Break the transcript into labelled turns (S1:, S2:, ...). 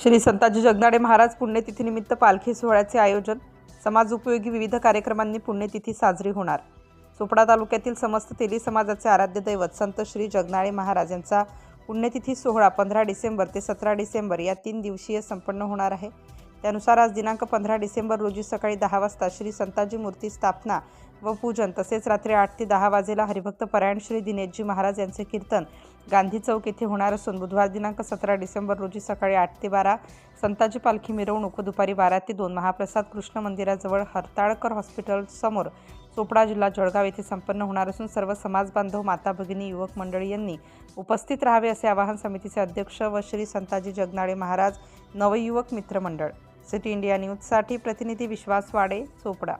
S1: श्री संताजी जगनाडे महाराज पुण्यतिथीनिमित्त पालखी सोहळ्याचे आयोजन. समाजोपयोगी विविध कार्यक्रमांनी पुण्यतिथी साजरी होणार. चोपडा तालुक्यातील समस्त तेली समाजाचे आराध्य दैवत संत श्री जगनाडे महाराज यांचा पुण्यतिथी सोहळा 15 डिसेंबर ते 17 डिसेंबर या 3 दिवसीय संपन्न होणार आहे. त्यानुसार आज दिनांक 15 डिसेंबर रोजी सकाळी 10 वाजता श्री संताजी मूर्ती स्थापना व पूजन, तसेच रात्री 8 ते 10 वाजेला हरिभक्त परायण श्री दिनेशजी महाराज यांचे कीर्तन गांधी चौक येथे होणार असून बुधवार दिनांक 17 डिसेंबर रोजी सकाळी 8 ते 12 संताजी पालखी मिरवणूक व दुपारी 12 ते 2 महाप्रसाद कृष्ण मंदिराजवळ हरताळकर हॉस्पिटल समोर चोपडा जिल्हा जळगाव येथे संपन्न होणार असून सर्व समाज बांधव, माता भगिनी, युवक मंडळी यांनी उपस्थित राहावे असे आवाहन समितीचे अध्यक्ष व श्री संताजी जगनाडे महाराज नवयुवक मित्र मंडळ. सिटी इंडिया न्यूजसाठी प्रतिनिधी विश्वास वाडे, चोपडा.